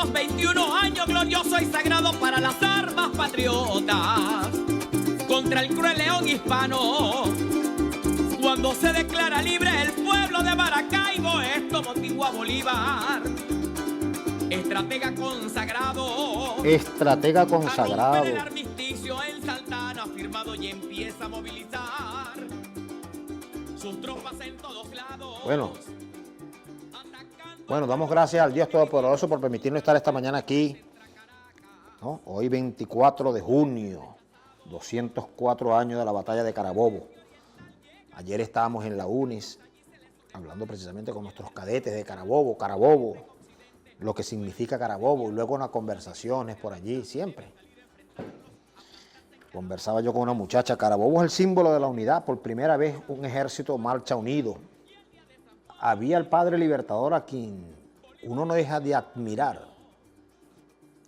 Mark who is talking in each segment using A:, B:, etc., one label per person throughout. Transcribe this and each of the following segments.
A: estos 21 años gloriosos y sagrados para las armas patriotas contra el cruel león hispano. Cuando se declara libre el pueblo de Maracaibo, esto motivó a Bolívar, estratega consagrado.
B: Estratega consagrado.
A: A romper el armisticio en Santana, firmado y empieza a movilizar sus tropas en todos lados.
B: Bueno, damos gracias al Dios Todopoderoso por permitirnos estar esta mañana aquí, ¿no? Hoy 24 de junio, 204 años de la batalla de Carabobo. Ayer estábamos en la UNIS hablando precisamente con nuestros cadetes de Carabobo, lo que significa Carabobo, y luego unas conversaciones por allí, siempre. Conversaba yo con una muchacha. Carabobo es el símbolo de la unidad. Por primera vez un ejército marcha unido. Había el padre libertador a quien uno no deja de admirar,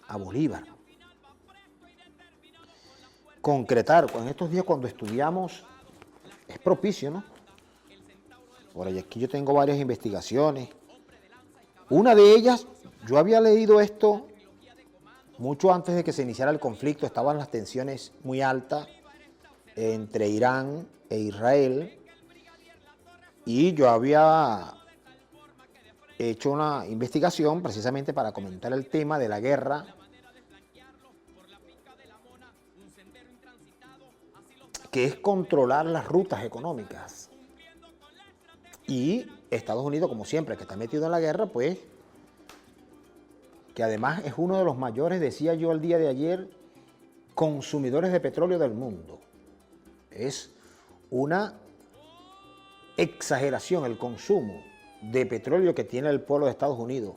B: a Bolívar. Concretar, en estos días cuando estudiamos, es propicio, ¿no? Por aquí yo tengo varias investigaciones. Una de ellas, yo había leído esto mucho antes de que se iniciara el conflicto. Estaban las tensiones muy altas entre Irán e Israel. Y yo había hecho una investigación precisamente para comentar el tema de la guerra que es controlar las rutas económicas. Y Estados Unidos, como siempre, que está metido en la guerra, pues, que además es uno de los mayores, decía yo el día de ayer, consumidores de petróleo del mundo. Es una exageración el consumo de petróleo que tiene el pueblo de Estados Unidos,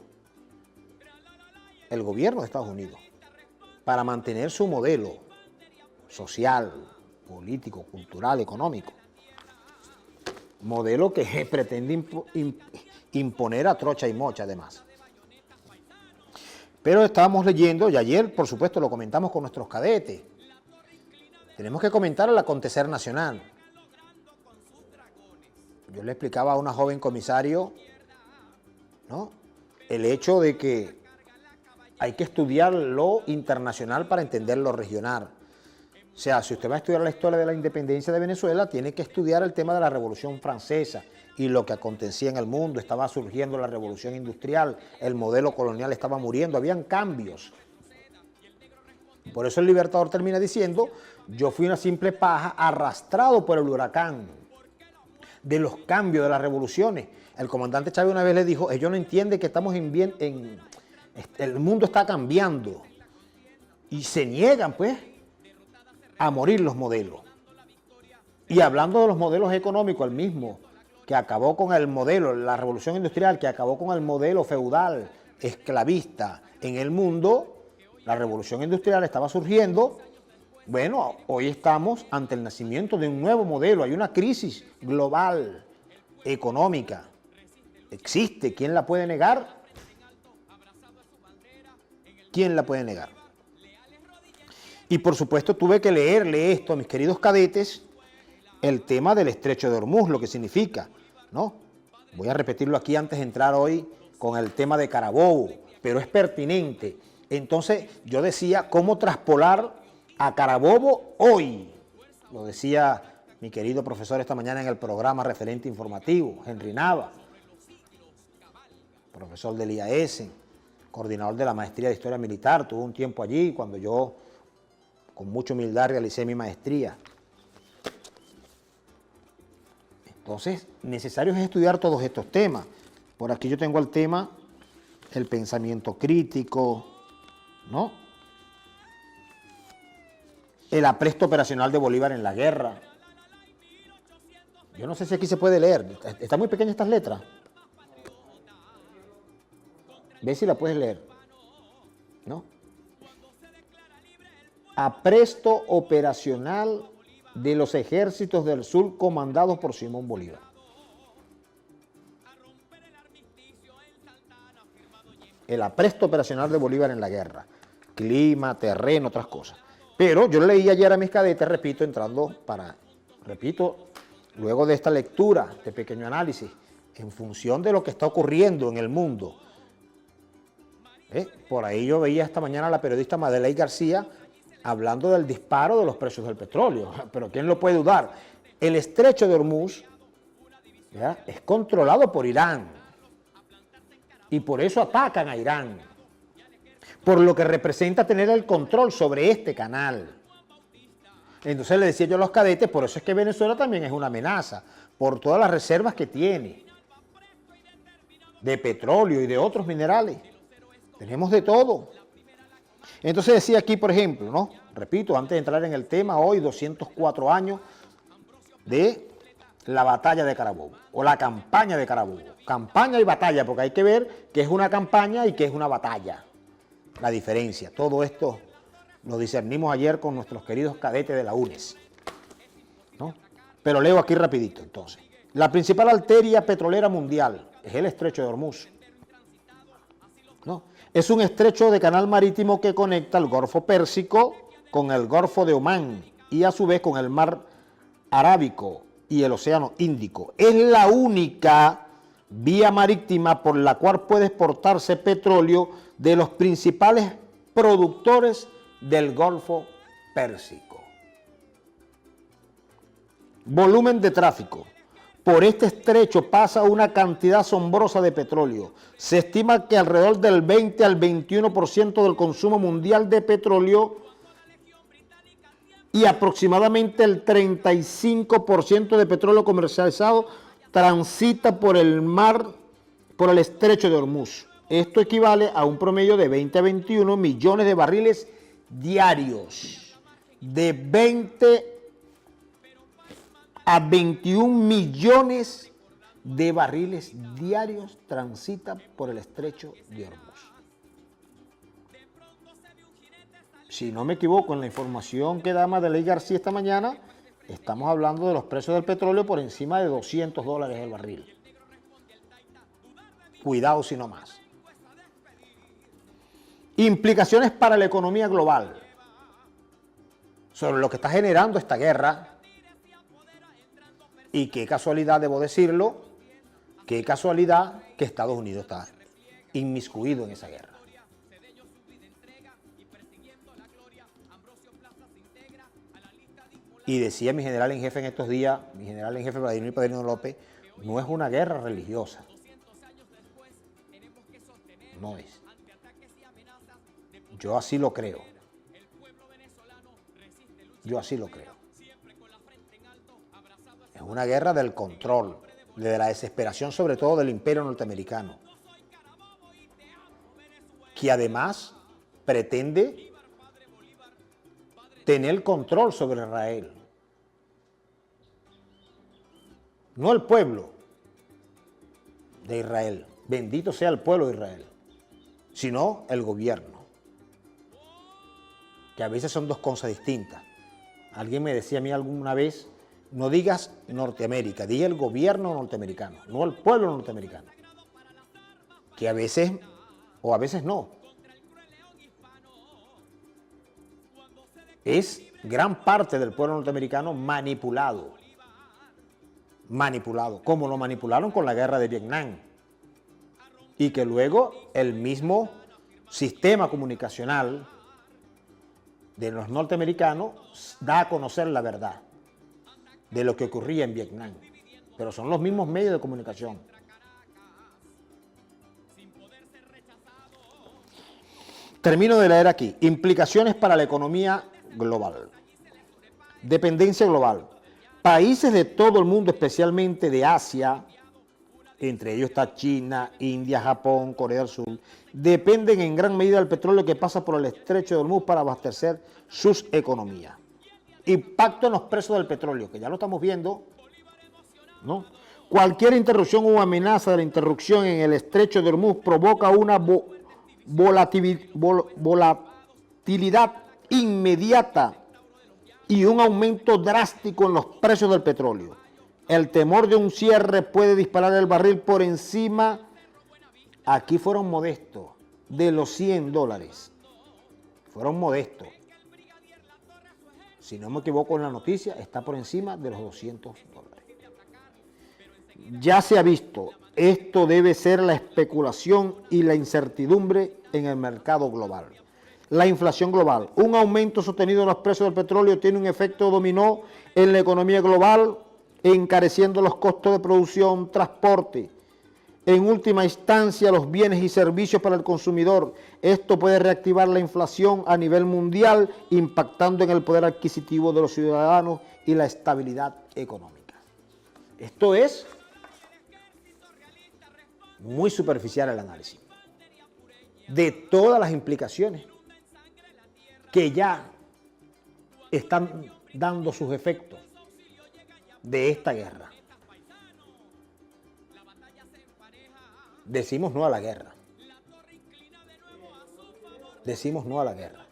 B: el gobierno de Estados Unidos, para mantener su modelo social, político, cultural, económico. Modelo que pretende imponer a trocha y mocha, además. Pero estábamos leyendo, y ayer, por supuesto, lo comentamos con nuestros cadetes. Tenemos que comentar el acontecer nacional. Yo le explicaba a una joven comisario, ¿no?, el hecho de que hay que estudiar lo internacional para entender lo regional. O sea, si usted va a estudiar la historia de la independencia de Venezuela, tiene que estudiar el tema de la Revolución Francesa y lo que acontecía en el mundo. Estaba surgiendo la Revolución Industrial, el modelo colonial estaba muriendo, habían cambios. Por eso el Libertador termina diciendo: yo fui una simple paja arrastrado por el huracán de los cambios, de las revoluciones. El comandante Chávez una vez le dijo: ellos no entienden que estamos el mundo está cambiando. Y se niegan, pues, a morir los modelos. Y hablando de los modelos económicos, el mismo que acabó con el modelo, la revolución industrial, que acabó con el modelo feudal, esclavista en el mundo, la revolución industrial estaba surgiendo. Bueno, hoy estamos ante el nacimiento de un nuevo modelo. Hay una crisis global, económica. Existe. ¿Quién la puede negar? ¿Quién la puede negar? Y por supuesto tuve que leerle esto a mis queridos cadetes, el tema del Estrecho de Hormuz, lo que significa, ¿no? Voy a repetirlo aquí antes de entrar hoy con el tema de Carabobo, pero es pertinente. Entonces yo decía cómo traspolar a Carabobo hoy. Lo decía mi querido profesor esta mañana en el programa Referente Informativo, Henry Nava, profesor del IAS, coordinador de la Maestría de Historia Militar. Tuve un tiempo allí cuando yo, con mucha humildad, realicé mi maestría. Entonces, necesario es estudiar todos estos temas. Por aquí yo tengo el tema, el pensamiento crítico, ¿no? El apresto operacional de Bolívar en la guerra. Yo no sé si aquí se puede leer. Están muy pequeñas estas letras. Ve si la puedes leer, ¿no? Apresto operacional de los ejércitos del sur comandados por Simón Bolívar. El apresto operacional de Bolívar en la guerra. Clima, terreno, otras cosas. Pero yo leí ayer a mis cadetes, repito, luego de esta lectura, este pequeño análisis, en función de lo que está ocurriendo en el mundo, Por ahí yo veía esta mañana a la periodista Madeleine García hablando del disparo de los precios del petróleo. Pero ¿quién lo puede dudar? El estrecho de Hormuz, ¿ya?, es controlado por Irán. Y por eso atacan a Irán. Por lo que representa tener el control sobre este canal. Entonces le decía yo a los cadetes, por eso es que Venezuela también es una amenaza, por todas las reservas que tiene de petróleo y de otros minerales. Tenemos de todo. Entonces decía aquí, por ejemplo, ¿no? Repito, antes de entrar en el tema, hoy 204 años de la batalla de Carabobo, o la campaña de Carabobo. Campaña y batalla, porque hay que ver qué es una campaña y qué es una batalla. La diferencia. Todo esto lo discernimos ayer con nuestros queridos cadetes de la UNES, ¿no? Pero leo aquí rapidito, entonces. La principal arteria petrolera mundial es el estrecho de Hormuz, ¿no? Es un estrecho de canal marítimo que conecta el Golfo Pérsico con el Golfo de Omán y a su vez con el Mar Arábico y el Océano Índico. Es la única vía marítima por la cual puede exportarse petróleo de los principales productores del Golfo Pérsico. Volumen de tráfico. Por este estrecho pasa una cantidad asombrosa de petróleo. Se estima que alrededor del 20 al 21% del consumo mundial de petróleo y aproximadamente el 35% de petróleo comercializado transita por el mar, por el estrecho de Hormuz. Esto equivale a un promedio de 20 a 21 millones de barriles diarios. De 20 a 21 millones de barriles diarios transita por el estrecho de Hormuz. Si no me equivoco en la información que da Madeleine García esta mañana, estamos hablando de los precios del petróleo por encima de $200 el barril. Cuidado si no más. Implicaciones para la economía global sobre lo que está generando esta guerra. Y qué casualidad, debo decirlo, qué casualidad que Estados Unidos está inmiscuido en esa guerra. Y decía mi general en jefe en estos días, mi general en jefe Vladimir Padrino López, no es una guerra religiosa. No es. Yo así lo creo. Yo así lo creo. Es una guerra del control, de la desesperación sobre todo del imperio norteamericano, que además pretende tener control sobre Israel. No el pueblo de Israel, bendito sea el pueblo de Israel, sino el gobierno, que a veces son dos cosas distintas. Alguien me decía a mí alguna vez, no digas Norteamérica, diga el gobierno norteamericano, no el pueblo norteamericano, que a veces, o a veces no, es gran parte del pueblo norteamericano manipulado, como lo manipularon con la guerra de Vietnam, y que luego el mismo sistema comunicacional de los norteamericanos da a conocer la verdad de lo que ocurría en Vietnam, pero son los mismos medios de comunicación. Termino de leer aquí. Implicaciones para la economía global. Dependencia global. Países de todo el mundo, especialmente de Asia, entre ellos está China, India, Japón, Corea del Sur, dependen en gran medida del petróleo que pasa por el estrecho de Hormuz para abastecer sus economías. Impacto en los precios del petróleo, que ya lo estamos viendo, ¿no? Cualquier interrupción o amenaza de la interrupción en el estrecho de Hormuz provoca una volatilidad inmediata y un aumento drástico en los precios del petróleo. El temor de un cierre puede disparar el barril por encima, aquí fueron modestos, de los $100. Fueron modestos. Si no me equivoco en la noticia, está por encima de los $200. Ya se ha visto, esto debe ser la especulación y la incertidumbre en el mercado global. La inflación global. Un aumento sostenido en los precios del petróleo tiene un efecto dominó en la economía global, encareciendo los costos de producción, transporte. En última instancia, los bienes y servicios para el consumidor. Esto puede reactivar la inflación a nivel mundial, impactando en el poder adquisitivo de los ciudadanos y la estabilidad económica. Esto es muy superficial el análisis de todas las implicaciones que ya están dando sus efectos de esta guerra. Decimos no a la guerra. Decimos no a la guerra.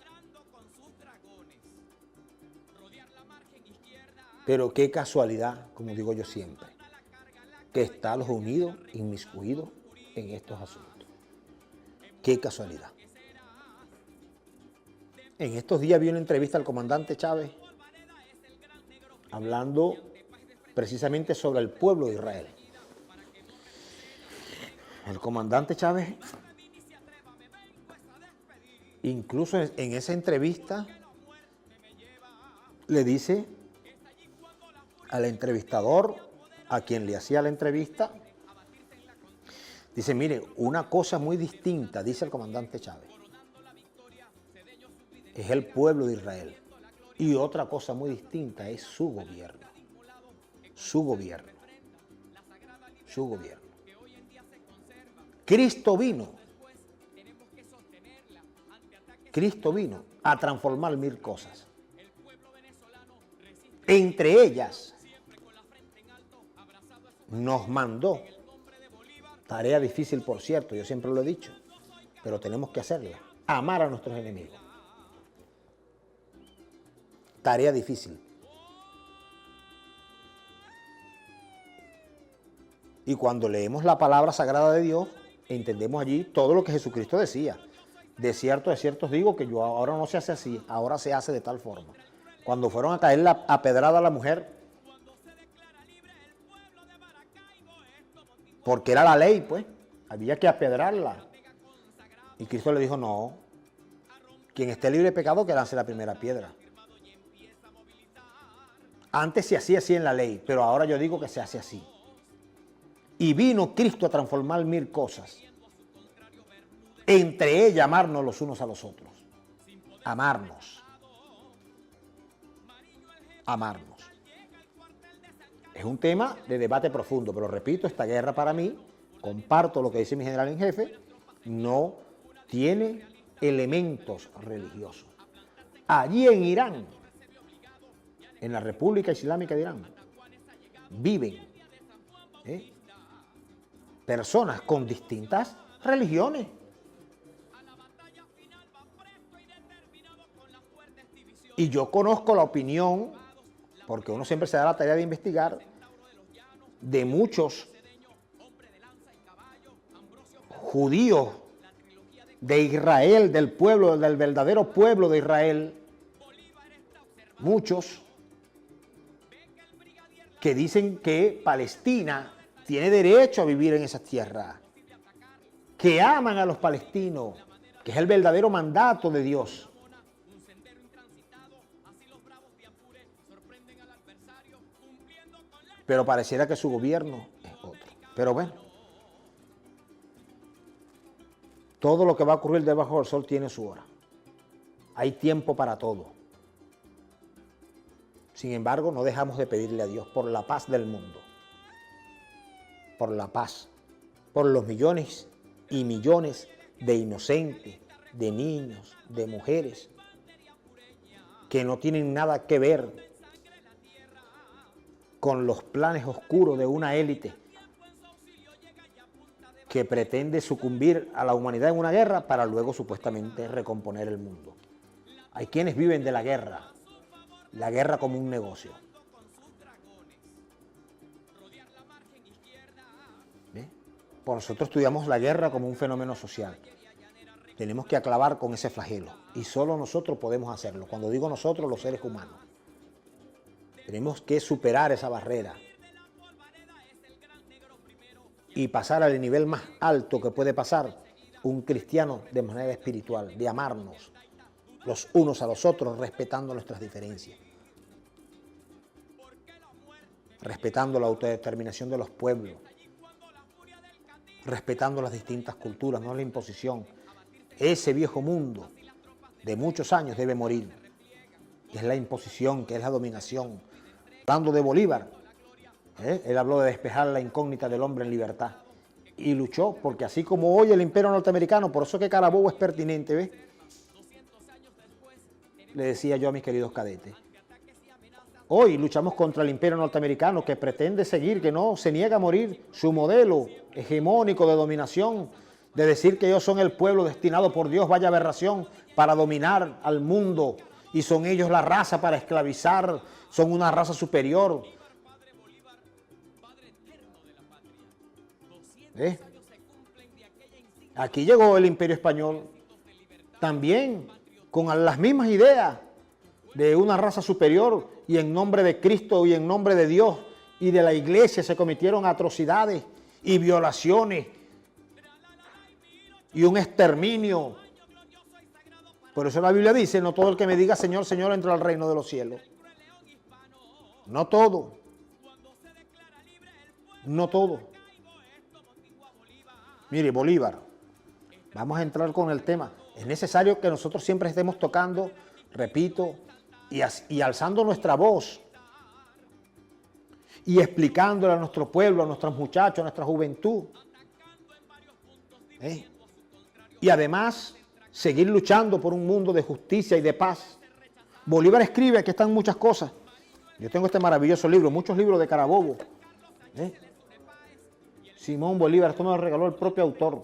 B: Pero qué casualidad, como digo yo siempre, que Estados Unidos inmiscuido en estos asuntos. Qué casualidad. En estos días vi una entrevista al comandante Chávez hablando precisamente sobre el pueblo de Israel. El comandante Chávez, incluso en esa entrevista, le dice al entrevistador, a quien le hacía la entrevista, dice, mire, una cosa muy distinta, dice el comandante Chávez, es el pueblo de Israel. Y otra cosa muy distinta es su gobierno. Su gobierno. Su gobierno. Cristo vino a transformar 1000 cosas. Entre ellas, nos mandó, tarea difícil por cierto, yo siempre lo he dicho, pero tenemos que hacerla, amar a nuestros enemigos. Tarea difícil. Y cuando leemos la palabra sagrada de Dios, entendemos allí todo lo que Jesucristo decía. De cierto os digo que yo ahora no se hace así, ahora se hace de tal forma. Cuando fueron a caer a pedrada a la mujer, porque era la ley, pues, había que apedrarla. Y Cristo le dijo, no, quien esté libre de pecado que lance la primera piedra. Antes se hacía así en la ley, pero ahora yo digo que se hace así. Y vino Cristo a transformar 1000 cosas. Entre ellas, amarnos los unos a los otros. Amarnos. Amarnos. Es un tema de debate profundo, pero repito, esta guerra para mí, comparto lo que dice mi general en jefe, no tiene elementos religiosos. Allí en Irán, en la República Islámica de Irán, viven personas con distintas religiones. Y yo conozco la opinión, porque uno siempre se da la tarea de investigar, de muchos judíos de Israel, del pueblo, del verdadero pueblo de Israel, muchos que dicen que Palestina tiene derecho a vivir en esas tierras, que aman a los palestinos, que es el verdadero mandato de Dios. Pero pareciera que su gobierno es otro. Pero bueno, todo lo que va a ocurrir debajo del sol tiene su hora. Hay tiempo para todo. Sin embargo, no dejamos de pedirle a Dios por la paz del mundo. Por la paz. Por los millones y millones de inocentes, de niños, de mujeres, que no tienen nada que ver con los planes oscuros de una élite que pretende sucumbir a la humanidad en una guerra para luego supuestamente recomponer el mundo. Hay quienes viven de la guerra como un negocio. ¿Ve? Por nosotros estudiamos la guerra como un fenómeno social. Tenemos que acabar con ese flagelo y solo nosotros podemos hacerlo. Cuando digo nosotros, los seres humanos. Tenemos que superar esa barrera y pasar al nivel más alto que puede pasar, un cristiano de manera espiritual, de amarnos los unos a los otros, respetando nuestras diferencias, respetando la autodeterminación de los pueblos, respetando las distintas culturas, no la imposición. Ese viejo mundo de muchos años debe morir, que es la imposición, que es la dominación. Hablando de Bolívar, él habló de despejar la incógnita del hombre en libertad y luchó, porque así como hoy el imperio norteamericano, por eso que Carabobo es pertinente, ¿ves? Le decía yo a mis queridos cadetes, hoy luchamos contra el imperio norteamericano que pretende seguir, que no se niega a morir su modelo hegemónico de dominación, de decir que ellos son el pueblo destinado por Dios, vaya aberración, para dominar al mundo, y son ellos la raza para esclavizar, son una raza superior. Aquí llegó el imperio español también con las mismas ideas de una raza superior, y en nombre de Cristo y en nombre de Dios y de la iglesia se cometieron atrocidades y violaciones y un exterminio. Por eso la Biblia dice, no todo el que me diga Señor, Señor entra al reino de los cielos. No todo. No todo. Mire, Bolívar, vamos a entrar con el tema. Es necesario que nosotros siempre estemos tocando, repito, y alzando nuestra voz y explicándole a nuestro pueblo, a nuestros muchachos, a nuestra juventud. Y además, seguir luchando por un mundo de justicia y de paz. Bolívar escribe, aquí están muchas cosas. Yo tengo este maravilloso libro, muchos libros de Carabobo. Simón Bolívar, esto me lo regaló el propio autor.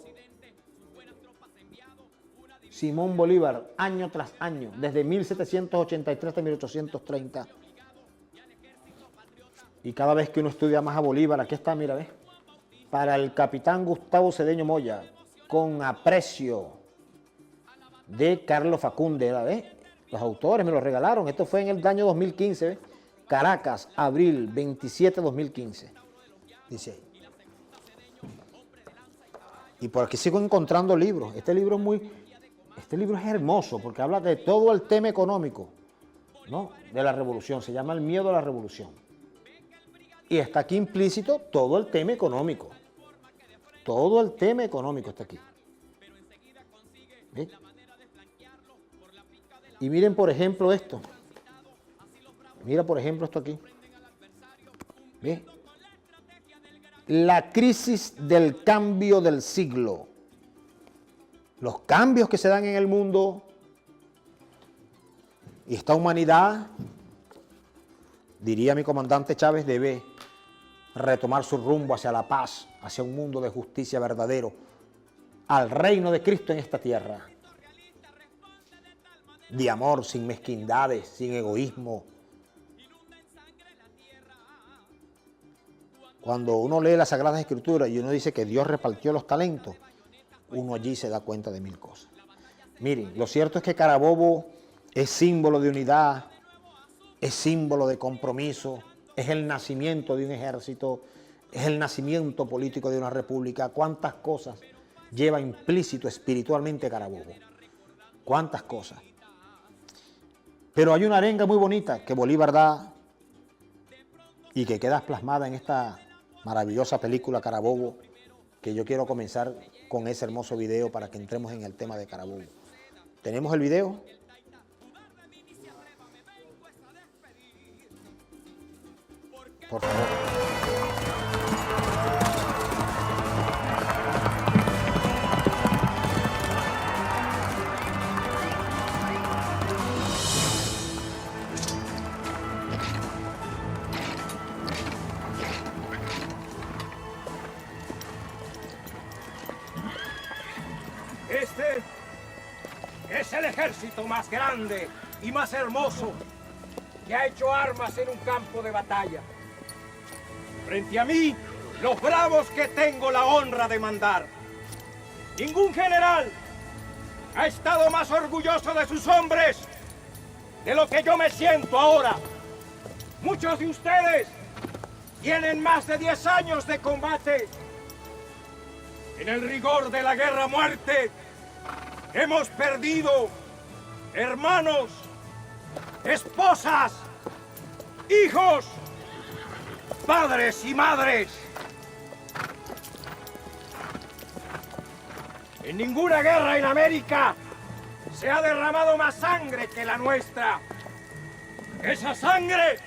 B: Simón Bolívar, año tras año, desde 1783 hasta 1830. Y cada vez que uno estudia más a Bolívar, aquí está, mira, ¿ves? Para el capitán Gustavo Cedeño Moya, con aprecio, de Carlos Facunde, ¿ves? Los autores me lo regalaron, esto fue en el año 2015, ¿ves? Caracas, abril 27 de 2015, dice ahí. Y por aquí sigo encontrando libros. Este libro es hermoso porque habla de todo el tema económico, ¿no? De la revolución. Se llama El miedo a la revolución. Y está aquí implícito todo el tema económico. Todo el tema económico está aquí. ¿Ve? Y miren, por ejemplo, esto. Mira, por ejemplo, esto aquí. ¿Ve? La crisis del cambio del siglo. Los cambios que se dan en el mundo y esta humanidad, diría mi comandante Chávez, debe retomar su rumbo hacia la paz, hacia un mundo de justicia verdadero, al reino de Cristo en esta tierra, de amor, sin mezquindades, sin egoísmo. Cuando uno lee las Sagradas Escrituras y uno dice que Dios repartió los talentos, uno allí se da cuenta de mil cosas. Miren, lo cierto es que Carabobo es símbolo de unidad, es símbolo de compromiso, es el nacimiento de un ejército, es el nacimiento político de una república. ¿Cuántas cosas lleva implícito espiritualmente Carabobo? ¿Cuántas cosas? Pero hay una arenga muy bonita que Bolívar da y que queda plasmada en esta maravillosa película Carabobo, que yo quiero comenzar con ese hermoso video para que entremos en el tema de Carabobo. ¿Tenemos el video? Por favor.
C: Este es el ejército más grande y más hermoso que ha hecho armas en un campo de batalla. Frente a mí, los bravos que tengo la honra de mandar. Ningún general ha estado más orgulloso de sus hombres de lo que yo me siento ahora. Muchos de ustedes tienen más de 10 años de combate. En el rigor de la guerra a muerte, hemos perdido hermanos, esposas, hijos, padres y madres. En ninguna guerra en América se ha derramado más sangre que la nuestra. Esa sangre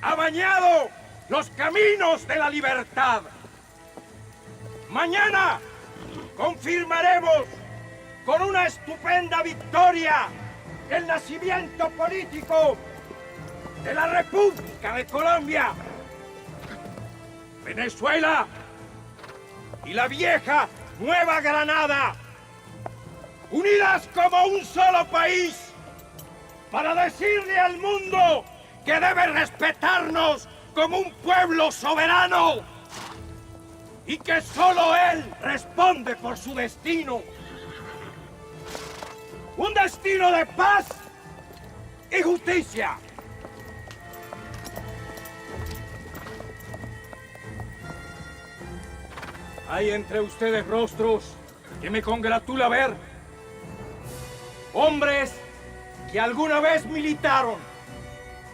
C: ha bañado los caminos de la libertad. Mañana confirmaremos con una estupenda victoria el nacimiento político de la República de Colombia. Venezuela y la vieja Nueva Granada, unidas como un solo país, para decirle al mundo que debe respetarnos como un pueblo soberano y que solo él responde por su destino. Un destino de paz y justicia. Hay entre ustedes rostros que me congratula ver. Hombres que alguna vez militaron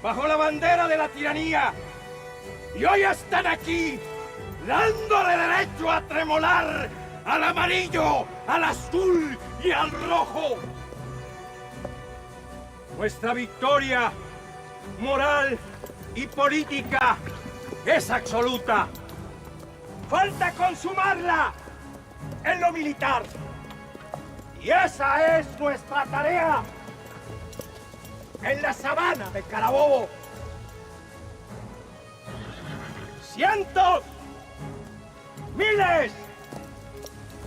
C: bajo la bandera de la tiranía y hoy están aquí dándole derecho a tremolar al amarillo, al azul y al rojo. Nuestra victoria moral y política es absoluta. Falta consumarla en lo militar. Y esa es nuestra tarea en la sabana de Carabobo. Cientos, miles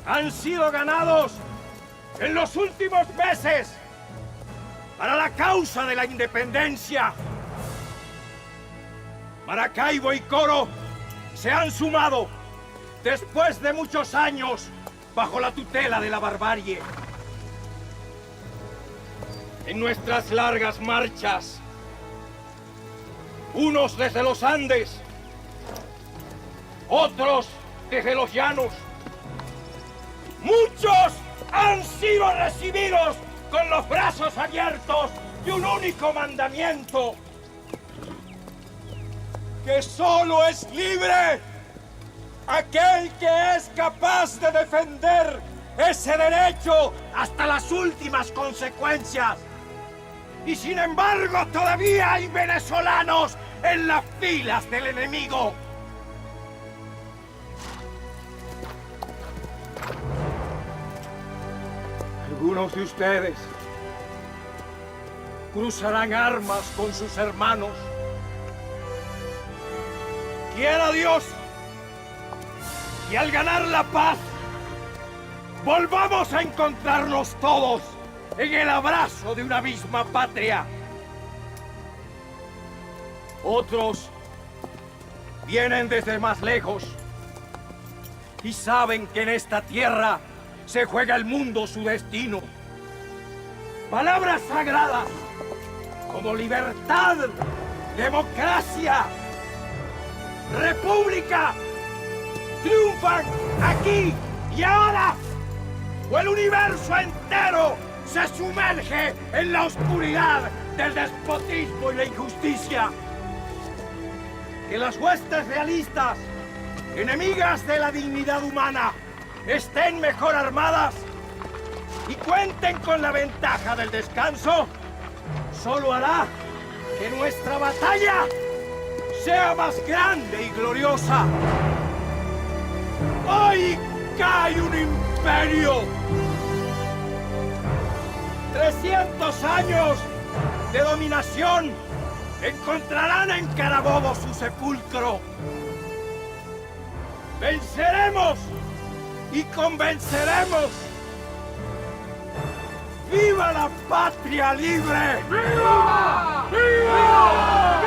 C: han sido ganados en los últimos meses para la causa de la independencia. Maracaibo y Coro se han sumado después de muchos años bajo la tutela de la barbarie. En nuestras largas marchas, unos desde los Andes, otros desde los llanos, muchos han sido recibidos con los brazos abiertos y un único mandamiento: que solo es libre aquel que es capaz de defender ese derecho hasta las últimas consecuencias. Y sin embargo, todavía hay venezolanos en las filas del enemigo. Algunos de ustedes cruzarán armas con sus hermanos. Quiera Dios y al ganar la paz volvamos a encontrarnos todos en el abrazo de una misma patria. Otros vienen desde más lejos y saben que en esta tierra se juega el mundo su destino. Palabras sagradas como libertad, democracia, república triunfan aquí y ahora, o el universo entero se sumerge en la oscuridad del despotismo y la injusticia. Que las huestes realistas, enemigas de la dignidad humana, estén mejor armadas y cuenten con la ventaja del descanso, solo hará que nuestra batalla sea más grande y gloriosa. Hoy cae un imperio. 300 años de dominación encontrarán en Carabobo su sepulcro. Venceremos y convenceremos. ¡Viva la patria libre! ¡Viva! ¡Viva!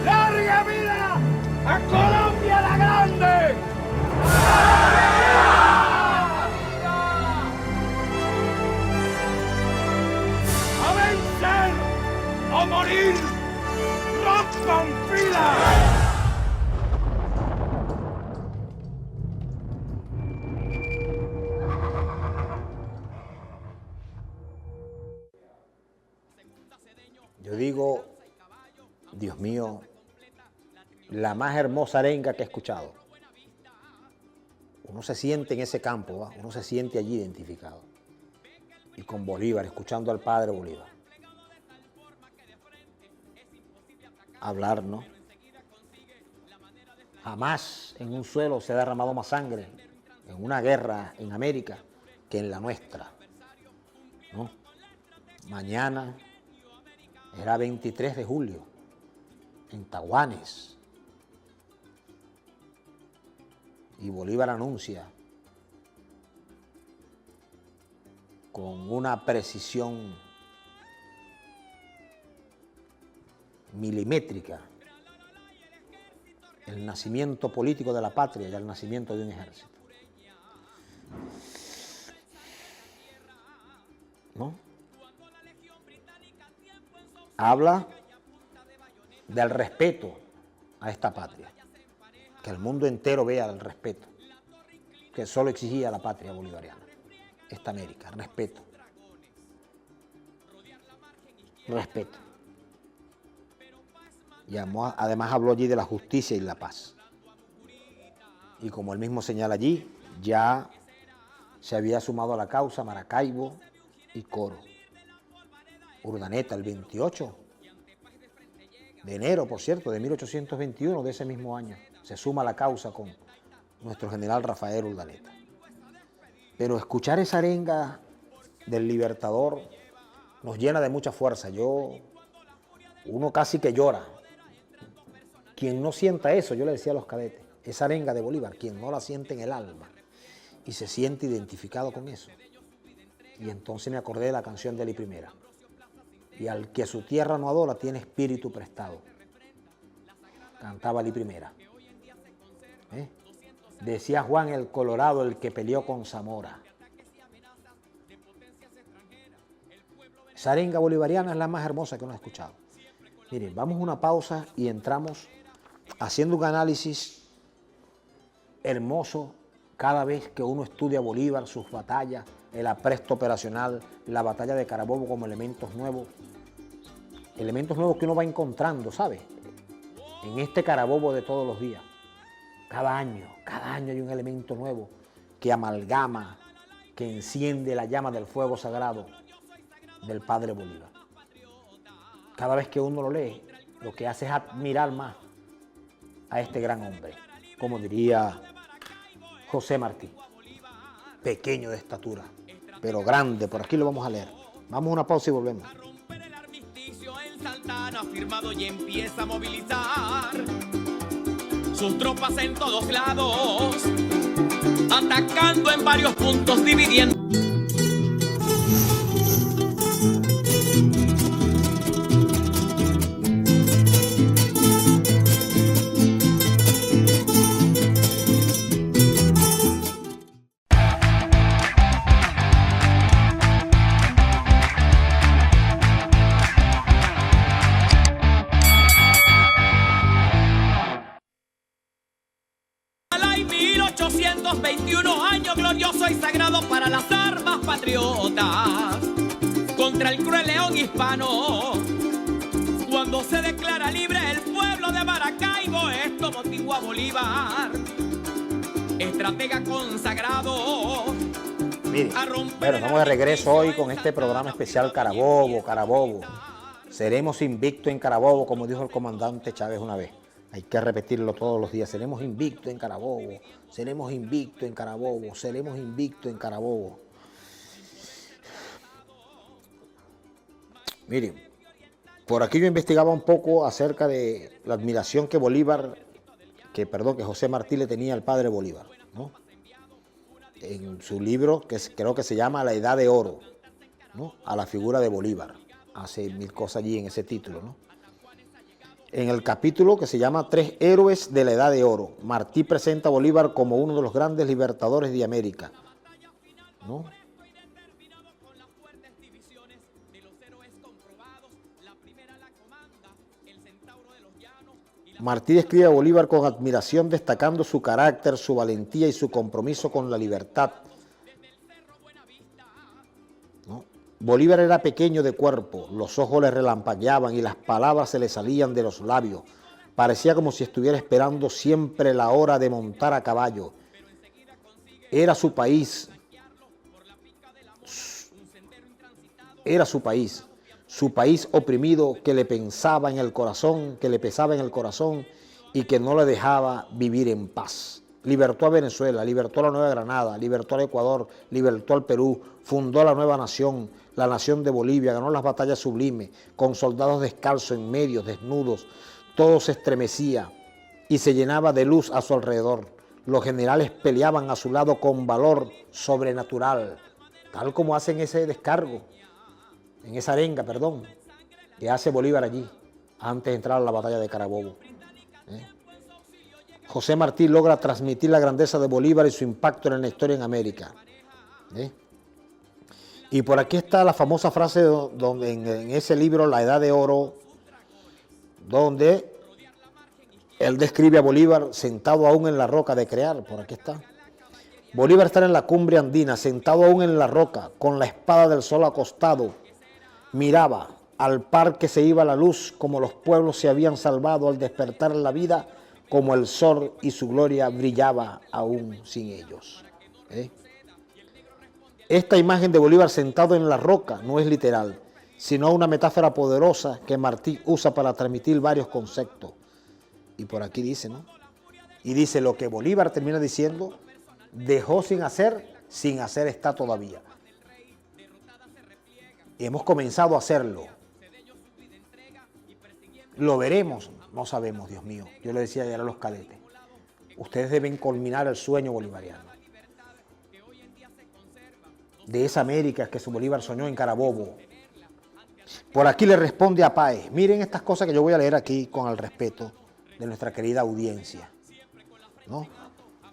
C: ¡Larga vida a Colombia la Grande! ¡A vencer o morir! ¡Rompa
B: mío, la más hermosa arenga que he escuchado. Uno se siente en ese campo, ¿va? Uno se siente allí identificado. Y con Bolívar, escuchando al padre Bolívar. Hablar, ¿no? Jamás en un suelo se ha derramado más sangre en una guerra en América que en la nuestra, ¿no? Mañana era 23 de julio, en Tahuanes. Y Bolívar anuncia con una precisión milimétrica el nacimiento político de la patria y el nacimiento de un ejército. ¿No? Habla del respeto a esta patria, que el mundo entero vea el respeto que solo exigía la patria bolivariana, esta América, respeto. Respeto. Y además habló allí de la justicia y la paz. Y como él mismo señala allí, ya se había sumado a la causa Maracaibo y Coro. Urdaneta, el 28 de enero, por cierto, de 1821, de ese mismo año, se suma a la causa con nuestro general Rafael Urdaneta. Pero escuchar esa arenga del Libertador nos llena de mucha fuerza. Uno casi que llora. Quien no sienta eso, yo le decía a los cadetes, esa arenga de Bolívar, quien no la siente en el alma y se siente identificado con eso. Y entonces me acordé de la canción de Eli Primera. Y al que su tierra no adora tiene espíritu prestado. Cantaba Eli Primera. Decía Juan el Colorado, el que peleó con Zamora. Esa arenga bolivariana es la más hermosa que uno ha escuchado. Miren, vamos a una pausa y entramos haciendo un análisis hermoso cada vez que uno estudia Bolívar, sus batallas, el apresto operacional, la batalla de Carabobo como elementos nuevos que uno va encontrando, ¿sabe? En este Carabobo de todos los días. Cada año hay un elemento nuevo que amalgama, que enciende la llama del fuego sagrado del padre Bolívar. Cada vez que uno lo lee, lo que hace es admirar más a este gran hombre, como diría José Martí, pequeño de estatura, pero grande. Por aquí lo vamos a leer. Vamos a una pausa y volvemos.
A: A romper el armisticio, el Santana ha firmado y empieza a movilizar sus tropas en todos lados, atacando en varios puntos, dividiendo. Hay 1821 años glorioso y sagrado para las armas patriotas contra el cruel león hispano. Cuando se declara libre el pueblo de Maracaibo, esto motivó a Bolívar, estratega consagrado.
B: Miren, bueno, estamos de regreso hoy con este programa especial Carabobo. Seremos invictos en Carabobo, como dijo el comandante Chávez una vez. Hay que repetirlo todos los días. Seremos invictos en Carabobo, seremos invictos en Carabobo, seremos invictos en Carabobo. Miren, por aquí yo investigaba un poco acerca de la admiración que José Martí le tenía al padre Bolívar, ¿no? En su libro, que creo que se llama La Edad de Oro, ¿no? A la figura de Bolívar. Hace mil cosas allí en ese título, ¿no? En el capítulo que se llama Tres héroes de la Edad de Oro, Martí presenta a Bolívar como uno de los grandes libertadores de América, ¿no? Martí describe a Bolívar con admiración, destacando su carácter, su valentía y su compromiso con la libertad, ¿no? Bolívar era pequeño de cuerpo, los ojos le relampagueaban y las palabras se le salían de los labios. Parecía como si estuviera esperando siempre la hora de montar a caballo. Era su país, su país oprimido que le pesaba en el corazón y que no le dejaba vivir en paz. Libertó a Venezuela, libertó a la Nueva Granada, libertó al Ecuador, libertó al Perú, fundó la nueva nación, la nación de Bolivia, ganó las batallas sublimes, con soldados descalzos en medio, desnudos, todo se estremecía y se llenaba de luz a su alrededor. Los generales peleaban a su lado con valor sobrenatural, tal como hacen ese descargo, en esa arenga, que hace Bolívar allí, antes de entrar a la batalla de Carabobo. José Martí logra transmitir la grandeza de Bolívar y su impacto en la historia en América. Y por aquí está la famosa frase donde en ese libro, La Edad de Oro, donde él describe a Bolívar sentado aún en la roca de Crear. Por aquí está. Bolívar está en la cumbre andina, sentado aún en la roca, con la espada del sol acostado. Miraba al par que se iba la luz, como los pueblos se habían salvado al despertar en la vida, como el sol y su gloria brillaba aún sin ellos. Esta imagen de Bolívar sentado en la roca no es literal, sino una metáfora poderosa que Martí usa para transmitir varios conceptos. Y por aquí dice, ¿no? Y dice, lo que Bolívar termina diciendo, dejó sin hacer está todavía. Y hemos comenzado a hacerlo. ¿Lo veremos? No sabemos, Dios mío. Yo le decía ayer a los cadetes, ustedes deben culminar el sueño bolivariano. De esa América que su Bolívar soñó en Carabobo. Por aquí le responde a Páez. Miren estas cosas que yo voy a leer aquí con el respeto de nuestra querida audiencia, ¿no?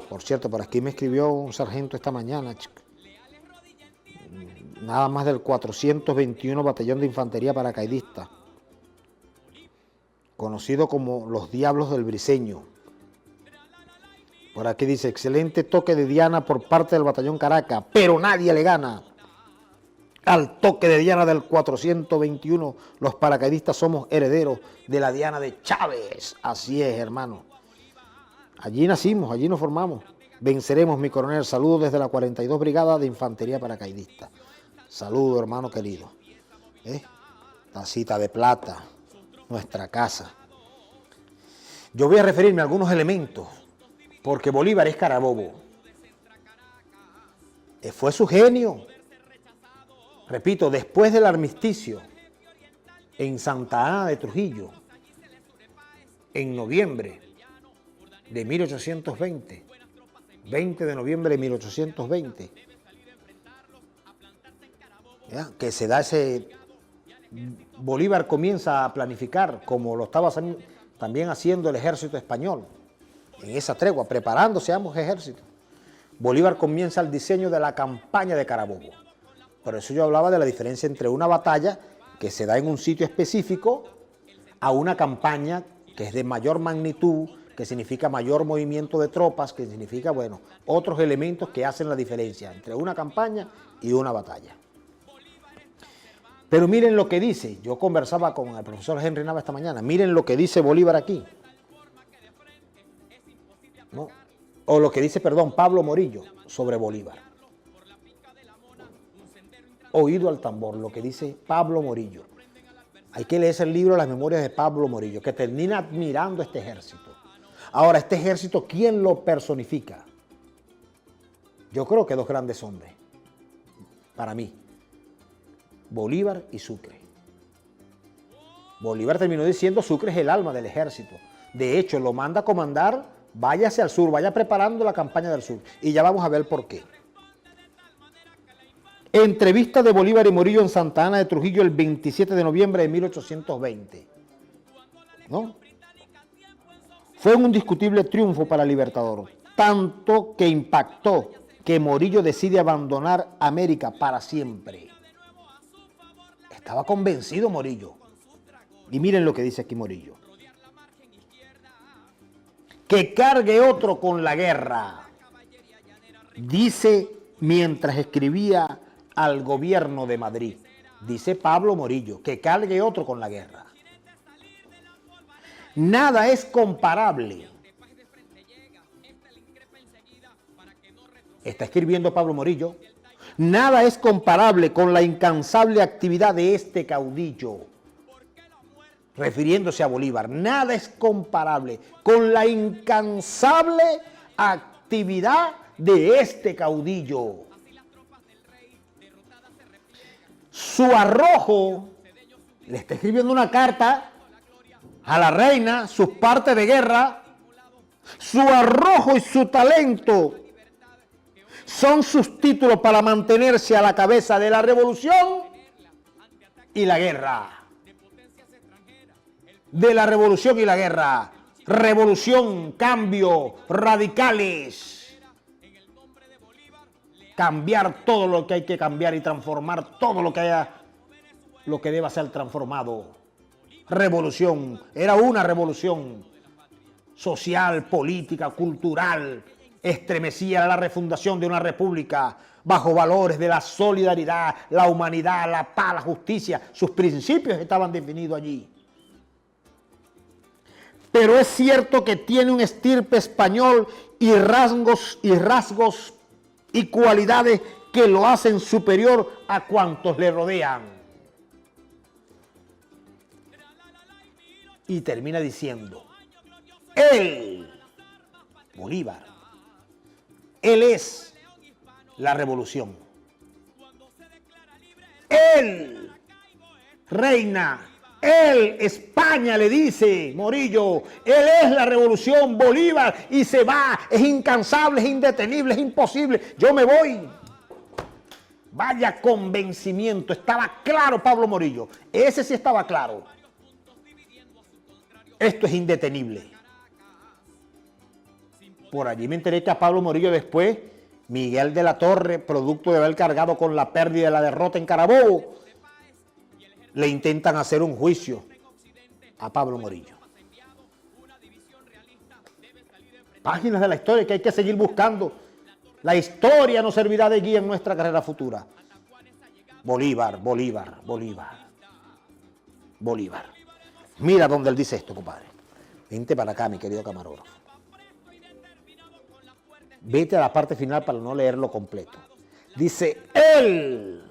B: Por cierto, por aquí me escribió un sargento esta mañana, nada más del 421 Batallón de Infantería Paracaidista, conocido como los Diablos del Briceño. Por aquí dice, excelente toque de diana por parte del Batallón Caracas, pero nadie le gana al toque de diana del 421. Los paracaidistas somos herederos de la diana de Chávez. Así es, hermano. Allí nacimos, allí nos formamos. Venceremos, mi coronel. Saludos desde la 42 Brigada de Infantería Paracaidista. Saludos, hermano querido. Tacita de plata, nuestra casa. Yo voy a referirme a algunos elementos, porque Bolívar es Carabobo. Fue su genio. Repito, después del armisticio en Santa Ana de Trujillo, en noviembre de 1820, 20 de noviembre de 1820, ¿ya? Que se da ese... Bolívar comienza a planificar, como lo estaba también haciendo el ejército español, en esa tregua, preparándose ambos ejércitos. Bolívar comienza el diseño de la campaña de Carabobo. Por eso yo hablaba de la diferencia entre una batalla que se da en un sitio específico a una campaña que es de mayor magnitud, que significa mayor movimiento de tropas, que significa, bueno, otros elementos que hacen la diferencia entre una campaña y una batalla. Pero miren lo que dice, yo conversaba con el profesor Henry Nava esta mañana, miren lo que dice Bolívar aquí, ¿no? O lo que dice, perdón, Pablo Morillo sobre Bolívar. Oído al tambor, lo que dice Pablo Morillo. Hay que leer el libro Las Memorias de Pablo Morillo, que termina admirando este ejército. Ahora, este ejército, ¿quién lo personifica? Yo creo que dos grandes hombres, para mí. Bolívar y Sucre. Bolívar terminó diciendo, Sucre es el alma del ejército. De hecho, lo manda a comandar, váyase al sur, vaya preparando la campaña del sur. Y ya vamos a ver por qué. Entrevista de Bolívar y Morillo en Santa Ana de Trujillo el 27 de noviembre de 1820. ¿No? Fue un indiscutible triunfo para el Libertador, tanto que impactó que Morillo decide abandonar América para siempre. Estaba convencido Morillo. Y miren lo que dice aquí Morillo. Que cargue otro con la guerra, dice mientras escribía al gobierno de Madrid. dice Pablo Morillo, que cargue otro con la guerra. Nada es comparable. Está escribiendo Pablo Morillo. Nada es comparable con la incansable actividad de este caudillo, refiriéndose a Bolívar. Nada es comparable con la incansable actividad de este caudillo. Su arrojo, le está escribiendo una carta a la reina, sus partes de guerra, su arrojo y su talento son sus títulos para mantenerse a la cabeza de la revolución y la guerra. De la revolución y la guerra. Revolución, cambio, radicales. Cambiar todo lo que hay que cambiar y transformar todo lo que deba ser transformado. Revolución. Era una revolución social, política, cultural. Estremecía la refundación de una república bajo valores de la solidaridad, la humanidad, la paz, la justicia. Sus principios estaban definidos allí. Pero es cierto que tiene un estirpe español y rasgos y cualidades que lo hacen superior a cuantos le rodean. Y termina diciendo, él, Bolívar, él es la revolución. Él, reina, él, España, le dice Morillo, él es la revolución, Bolívar, y se va, es incansable, es indetenible, es imposible, yo me voy. Vaya convencimiento, estaba claro Pablo Morillo, ese sí estaba claro. Esto es indetenible. Por allí me enteré que a Pablo Morillo después, Miguel de la Torre, producto de haber cargado con la pérdida de la derrota en Carabobo, le intentan hacer un juicio a Pablo Morillo. Páginas de la historia que hay que seguir buscando. La historia nos servirá de guía en nuestra carrera futura. Bolívar, Bolívar, Bolívar, Bolívar. Mira dónde él dice esto, compadre. Vente para acá, mi querido camarógrafo. Vete a la parte final para no leerlo completo. Dice, él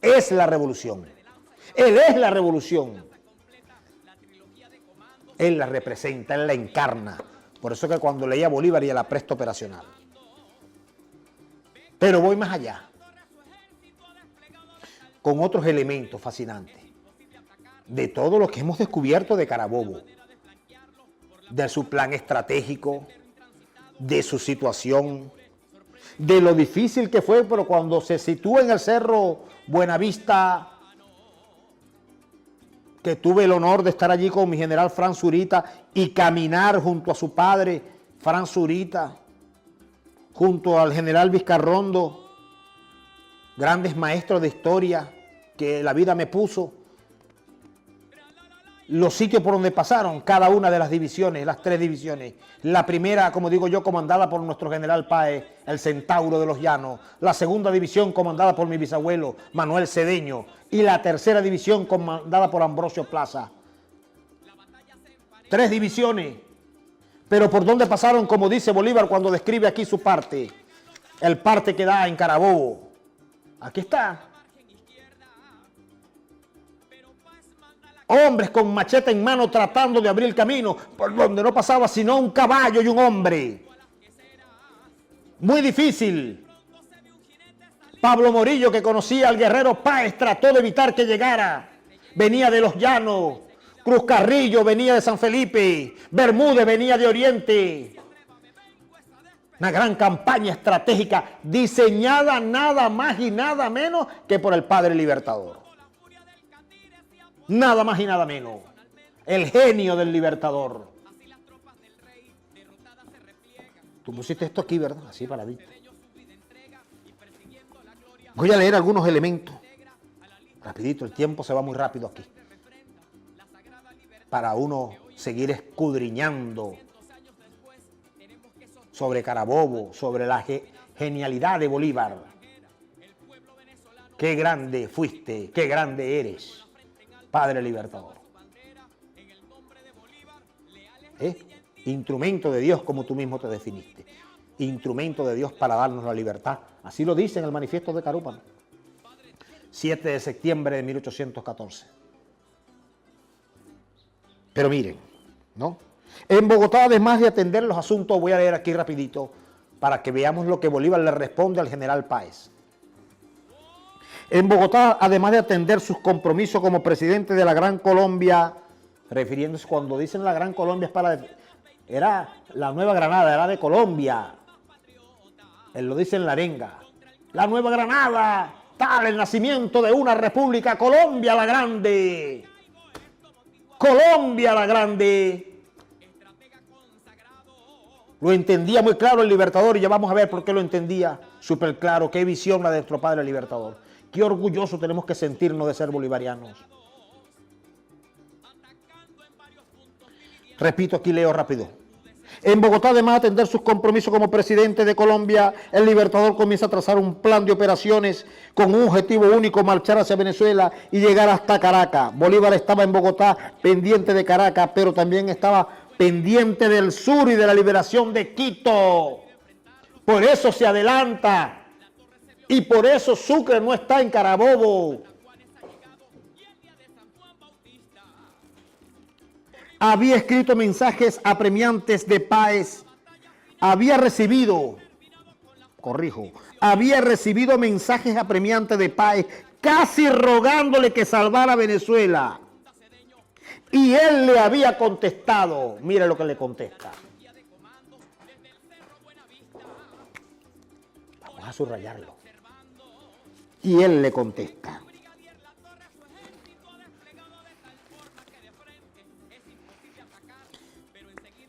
B: es la revolución. Él es la revolución. Él la representa, él la encarna. Por eso que cuando leía a Bolívar ya la presto operacional. Pero voy más allá. Con otros elementos fascinantes. De todo lo que hemos descubierto de Carabobo. De su plan estratégico. De su situación. De lo difícil que fue, pero cuando se sitúa en el cerro Buenavista, que tuve el honor de estar allí con mi general Fran Zurita y caminar junto a su padre, Fran Zurita, junto al general Vizcarrondo, grandes maestros de historia que la vida me puso, los sitios por donde pasaron cada una de las divisiones, las 3 divisiones. La primera, como digo yo, comandada por nuestro general Páez, el Centauro de los Llanos. La segunda división comandada por mi bisabuelo, Manuel Cedeño. Y la tercera división comandada por Ambrosio Plaza. 3 divisiones. Pero por dónde pasaron, como dice Bolívar cuando describe aquí su parte. El parte que da en Carabobo. Aquí está. Hombres con machete en mano tratando de abrir el camino por donde no pasaba sino un caballo y un hombre. Muy difícil. Pablo Morillo, que conocía al guerrero Páez, trató de evitar que llegara. Venía de los Llanos. Cruz Carrillo venía de San Felipe. Bermúdez venía de Oriente. Una gran campaña estratégica diseñada nada más y nada menos que por el padre Libertador. Nada más y nada menos. El genio del Libertador. Tú pusiste esto aquí, ¿verdad? Así para la vista. Voy a leer algunos elementos. Rapidito, el tiempo se va muy rápido aquí. Para uno seguir escudriñando sobre Carabobo, sobre la genialidad de Bolívar. qué grande fuiste, qué grande eres, Padre Libertador. Instrumento de Dios, como tú mismo te definiste. Instrumento de Dios para darnos la libertad. Así lo dice en el manifiesto de Carúpano. 7 de septiembre de 1814. Pero miren, ¿no? En Bogotá, además de atender los asuntos, voy a leer aquí rapidito para que veamos lo que Bolívar le responde al general Páez. En Bogotá, además de atender sus compromisos como presidente de la Gran Colombia, refiriéndose cuando dicen la Gran Colombia es para... Era la Nueva Granada, era de Colombia. Él lo dice en la arenga. La Nueva Granada, tal el nacimiento de una república, Colombia la Grande. Colombia la Grande. Lo entendía muy claro el Libertador y ya vamos a ver por qué lo entendía súper claro. Qué visión la de nuestro padre Libertador. Qué orgulloso tenemos que sentirnos de ser bolivarianos. Repito, aquí leo rápido. En Bogotá, además de atender sus compromisos como presidente de Colombia, el Libertador comienza a trazar un plan de operaciones con un objetivo único: marchar hacia Venezuela y llegar hasta Caracas. Bolívar estaba en Bogotá pendiente de Caracas, pero también estaba pendiente del sur y de la liberación de Quito. Por eso se adelanta y por eso Sucre no está en Carabobo. Había escrito mensajes apremiantes de Páez, había recibido mensajes apremiantes de Páez, casi rogándole que salvara a Venezuela. Y él le había contestado, mire lo que le contesta. Vamos a subrayarlo. Y él le contesta.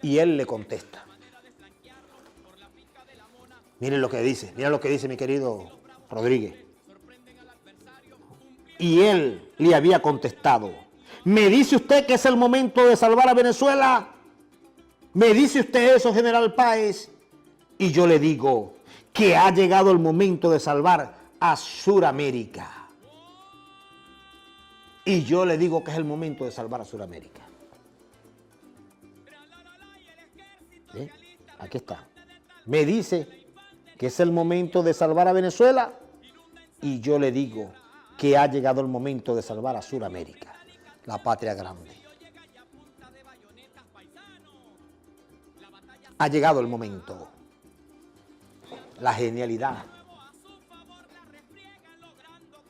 B: Y él le contesta. Miren lo que dice, mi querido Rodríguez. Y él le había contestado: ¿me dice usted que es el momento de salvar a Venezuela? ¿Me dice usted eso, general Páez? Y yo le digo que ha llegado el momento de salvar a Suramérica. Y yo le digo que es el momento de salvar a Suramérica. Aquí está. Me dice que es el momento de salvar a Venezuela y yo le digo que ha llegado el momento de salvar a Suramérica, la patria grande. Ha llegado el momento. La genialidad.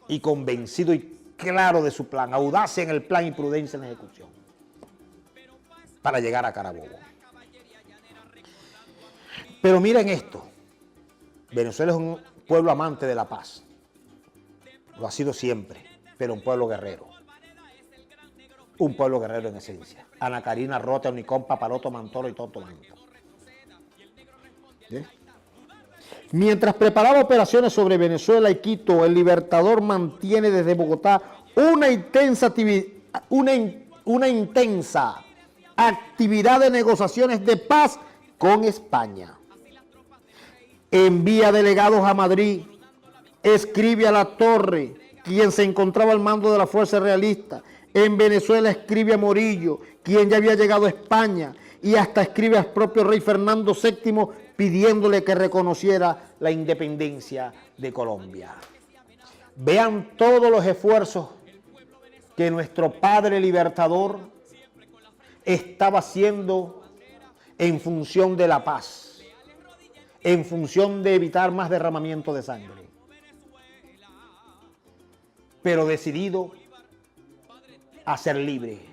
B: Y convencido y claro de su plan, audacia en el plan y prudencia en la ejecución, para llegar a Carabobo. Pero miren esto, Venezuela es un pueblo amante de la paz, lo ha sido siempre, pero un pueblo guerrero en esencia. Ana Karina, Rota, Unicón, Papaloto, Mantoro y Toto Manto. ¿Bien? Mientras preparaba operaciones sobre Venezuela y Quito, el Libertador mantiene desde Bogotá una intensa actividad de negociaciones de paz con España. Envía delegados a Madrid, escribe a Latorre, quien se encontraba al mando de la fuerza realista. En Venezuela escribe a Morillo, quien ya había llegado a España, y hasta escribe al propio rey Fernando VII pidiéndole que reconociera la independencia de Colombia. Vean todos los esfuerzos que nuestro padre Libertador estaba haciendo en función de la paz, en función de evitar más derramamiento de sangre, pero decidido a ser libre,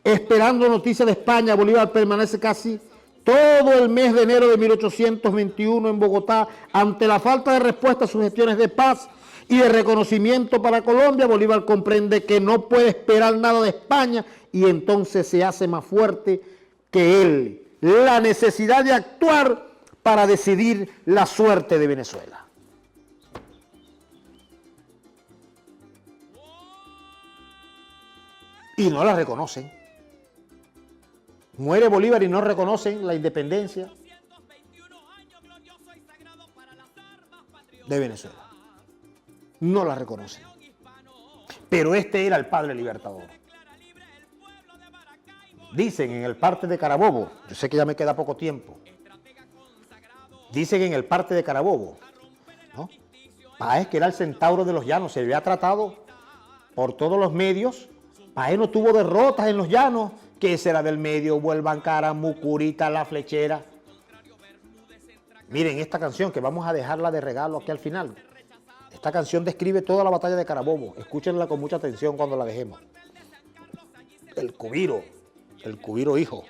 B: Esperando noticias de España, Bolívar permanece casi todo el mes de enero de 1821 en Bogotá. Ante la falta de respuesta a sus gestiones de paz y de reconocimiento para Colombia, Bolívar comprende que no puede esperar nada de España y entonces se hace más fuerte que él la necesidad de actuar para decidir la suerte de Venezuela. Y no la reconocen. Muere Bolívar y no reconocen la independencia. de Venezuela. No la reconocen. Pero este era el padre libertador. Dicen en el parte de Carabobo, yo sé que ya me queda poco tiempo, dicen en el parte de Carabobo, ¿no? Páez, que era el centauro de los llanos, se había tratado por todos los medios. Páez no tuvo derrotas en los llanos, que será del medio, Vuelvancara, Mucurita, La Flechera. Miren esta canción, que vamos a dejarla de regalo aquí al final. Esta canción describe toda la batalla de Carabobo. Escúchenla con mucha atención cuando la dejemos. El Cubiro hijo.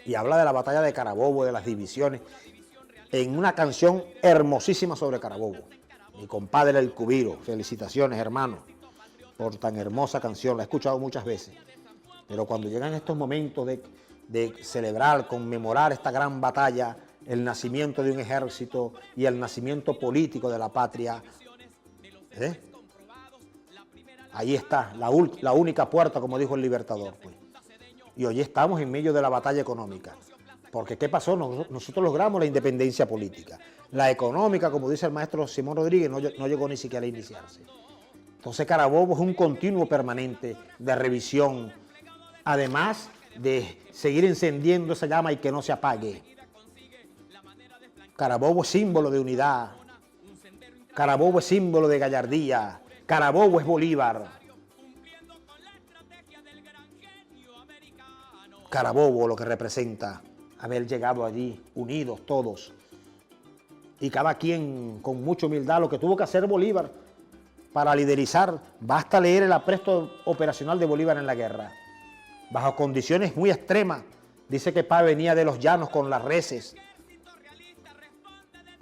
B: Y habla de la batalla de Carabobo, de las divisiones, en una canción hermosísima sobre Carabobo. Mi compadre el Cubiro, felicitaciones hermano, por tan hermosa canción, la he escuchado muchas veces. Pero cuando llegan estos momentos de celebrar, conmemorar esta gran batalla, el nacimiento de un ejército y el nacimiento político de la patria, ahí está, la única puerta, como dijo el Libertador, pues. Y hoy estamos en medio de la batalla económica. Porque ¿qué pasó? Nosotros logramos la independencia política. La económica, como dice el maestro Simón Rodríguez, no llegó ni siquiera a iniciarse. Entonces Carabobo es un continuo permanente de revisión, además de seguir encendiendo esa llama y que no se apague. Carabobo es símbolo de unidad. Carabobo es símbolo de gallardía. Carabobo es Bolívar. Carabobo lo que representa haber llegado allí unidos todos y cada quien con mucha humildad lo que tuvo que hacer Bolívar para liderizar. Basta leer el apresto operacional de Bolívar en la guerra, bajo condiciones muy extremas. Dice que Páez venía de los llanos con las reses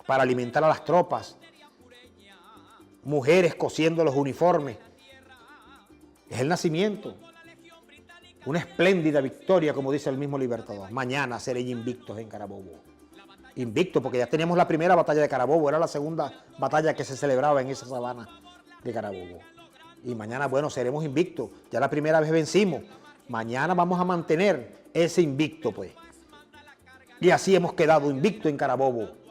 B: para alimentar a las tropas, mujeres cosiendo los uniformes. Es el nacimiento. Una espléndida victoria, como dice el mismo Libertador. Mañana seré invictos en Carabobo. Invicto, porque ya teníamos la primera batalla de Carabobo, era la segunda batalla que se celebraba en esa sabana de Carabobo. Y mañana, bueno, seremos invictos. Ya la primera vez vencimos. Mañana vamos a mantener ese invicto, pues. Y así hemos quedado invictos en Carabobo.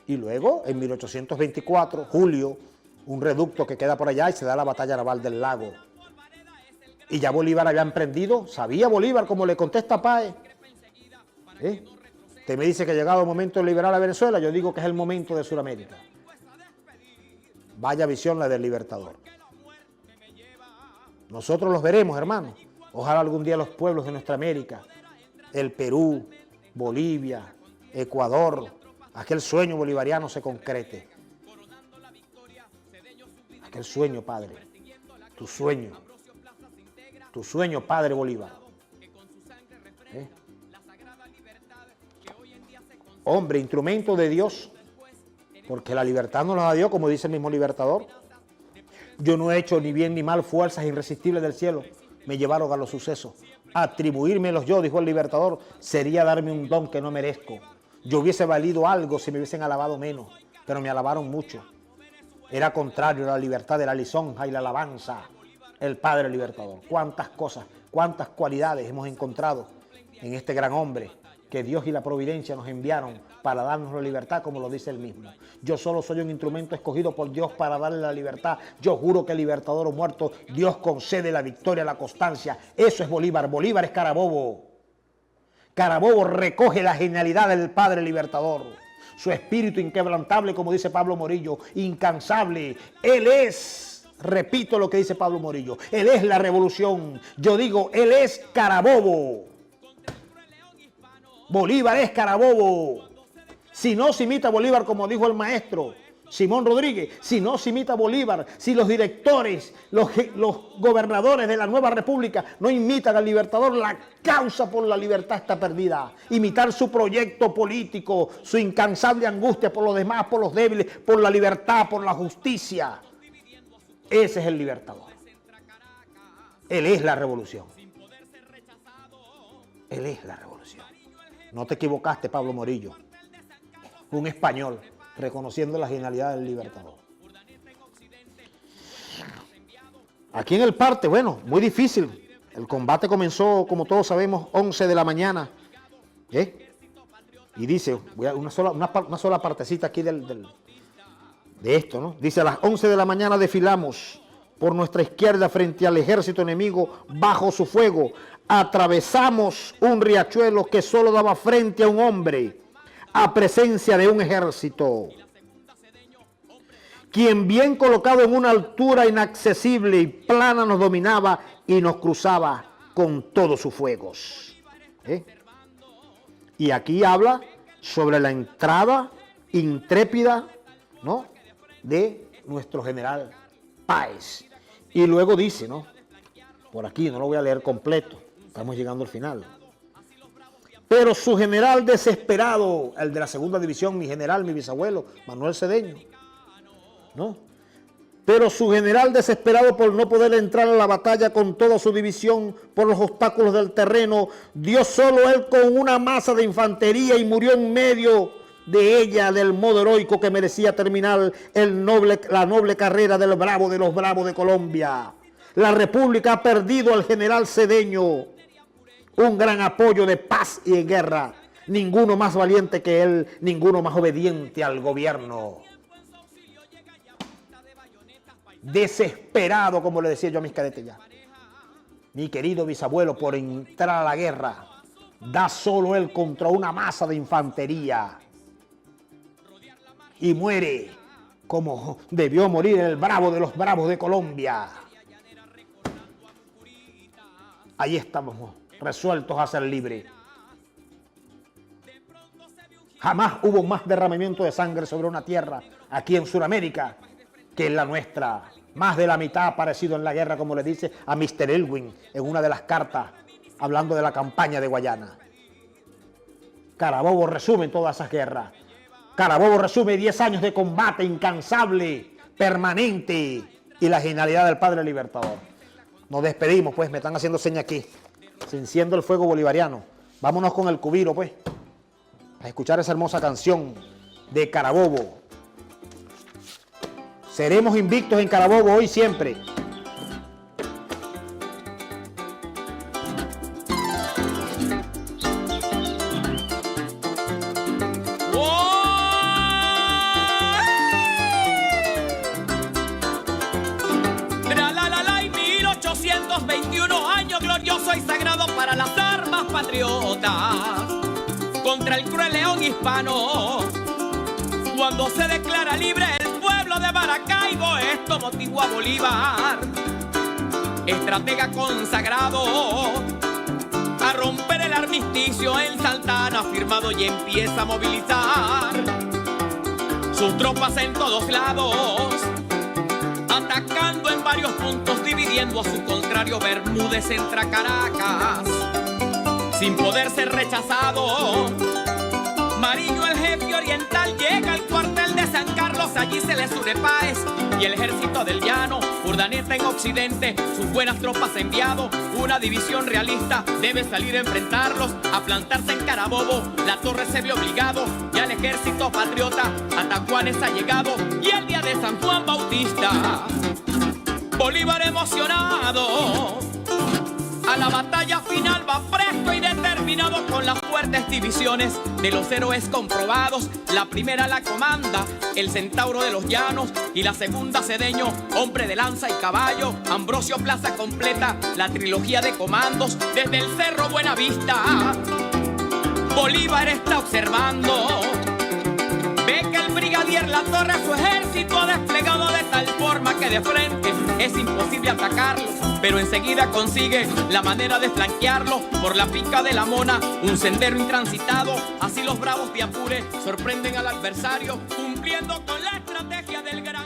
B: Y luego, en 1824, julio, un reducto que queda por allá y se da la batalla naval del Lago. Y ya Bolívar había emprendido, sabía Bolívar, como le contesta Páez. Usted me dice que ha llegado el momento de liberar a Venezuela, yo digo que es el momento de Sudamérica. Vaya visión la del Libertador. Nosotros los veremos, hermanos. Ojalá algún día los pueblos de nuestra América, el Perú, Bolivia, Ecuador, aquel sueño bolivariano se concrete. Aquel sueño, Padre, tu sueño, Padre Bolívar. Hombre, instrumento de Dios, porque la libertad nos la da Dios, como dice el mismo Libertador. Yo no he hecho ni bien ni mal, fuerzas irresistibles del cielo me llevaron a los sucesos. Atribuírmelos yo, dijo el Libertador, sería darme un don que no merezco. Yo hubiese valido algo si me hubiesen alabado menos, pero me alabaron mucho. Era contrario a la libertad de la lisonja y la alabanza. El Padre Libertador. Cuántas cosas, cuántas cualidades hemos encontrado en este gran hombre que Dios y la providencia nos enviaron para darnos la libertad, como lo dice él mismo. Yo solo soy un instrumento escogido por Dios para darle la libertad. Yo juro que Libertador o muerto, Dios concede la victoria, la constancia. Eso es Bolívar. Bolívar es Carabobo. Carabobo recoge la genialidad del Padre Libertador. Su espíritu inquebrantable, como dice Pablo Morillo, incansable. Él es, repito lo que dice Pablo Morillo, él es la revolución. Yo digo, él es Carabobo. Bolívar es Carabobo. Si no se imita a Bolívar, como dijo el maestro Simón Rodríguez, si no se imita a Bolívar, si los directores, los gobernadores de la nueva república no imitan al Libertador, la causa por la libertad está perdida. Imitar su proyecto político, su incansable angustia por los demás, por los débiles, por la libertad, por la justicia. Ese es el Libertador. Él es la revolución. Él es la revolución. No te equivocaste, Pablo Morillo. Un español reconociendo la genialidad del Libertador. Aquí en el parte, bueno, muy difícil. El combate comenzó, como todos sabemos, 11 de la mañana. Y dice, una sola partecita aquí de esto, ¿no? Dice, a las 11 de la mañana desfilamos por nuestra izquierda frente al ejército enemigo bajo su fuego. Atravesamos un riachuelo que solo daba frente a un hombre, a presencia de un ejército, quien bien colocado en una altura inaccesible y plana nos dominaba y nos cruzaba con todos sus fuegos. Y aquí habla sobre la entrada intrépida, ¿no?, de nuestro general Páez. Y luego dice, ¿no?, por aquí, no lo voy a leer completo, estamos llegando al final. Pero su general desesperado, el de la segunda división, mi general, mi bisabuelo, Manuel Cedeño, ¿no? Pero su general desesperado por no poder entrar a la batalla con toda su división por los obstáculos del terreno, dio solo él con una masa de infantería y murió en medio de ella del modo heroico que merecía terminar la noble carrera del bravo de los bravos de Colombia. La República ha perdido al general Cedeño, un gran apoyo de paz y de guerra. Ninguno más valiente que él, ninguno más obediente al gobierno. Desesperado, como le decía yo a mis cadetes ya. Mi querido bisabuelo, por entrar a la guerra, da solo él contra una masa de infantería. Y muere como debió morir el bravo de los bravos de Colombia. Ahí estamos, resueltos a ser libres. Jamás hubo más derramamiento de sangre sobre una tierra aquí en Sudamérica que en la nuestra. Más de la mitad ha aparecido en la guerra, como le dice a Mr. Elwin en una de las cartas, hablando de la campaña de Guayana. Carabobo resume todas esas guerras. Carabobo resume 10 años de combate incansable, permanente, y la genialidad del Padre Libertador. Nos despedimos, pues, me están haciendo señas aquí. Se enciende el fuego bolivariano. Vámonos con el cubiro, pues, a escuchar esa hermosa canción de Carabobo. Seremos invictos en Carabobo hoy siempre.
A: Y 1821 año glorioso y sagrado para las armas patriotas contra el cruel león hispano. Cuando se declara libre el pueblo de Maracaibo, esto motivó a Bolívar, estratega consagrado, a romper el armisticio en Santana firmado, y empieza a movilizar sus tropas en todos lados, atacando en varios puntos, dividiendo a su contrario. Bermúdez entra a Caracas sin poder ser rechazado. Mariño, el jefe oriental, llega al cuartel de San Carlos. Allí se les une Páez y el ejército del llano. Urdaneta en occidente, sus buenas tropas ha enviado. Una división realista debe salir a enfrentarlos, a plantarse en Carabobo. La Torre se ve obligado, y al ejército patriota Atacuanes ha llegado. Y el día de San Juan Bautista, Bolívar emocionado a la batalla final va presto y determinado, con las fuertes divisiones de los héroes comprobados. La primera la comanda el Centauro de los Llanos, y la segunda Cedeño, hombre de lanza y caballo. Ambrosio Plaza completa la trilogía de comandos desde el Cerro Buenavista. Bolívar está observando, ve que el brigadier La Torre su ejército ha desplegado de tal forma que de frente es imposible atacarlo, pero enseguida consigue la manera de flanquearlo por la pica de la Mona, un sendero intransitado. Así los bravos de Apure sorprenden al adversario, cumpliendo con la estrategia del gran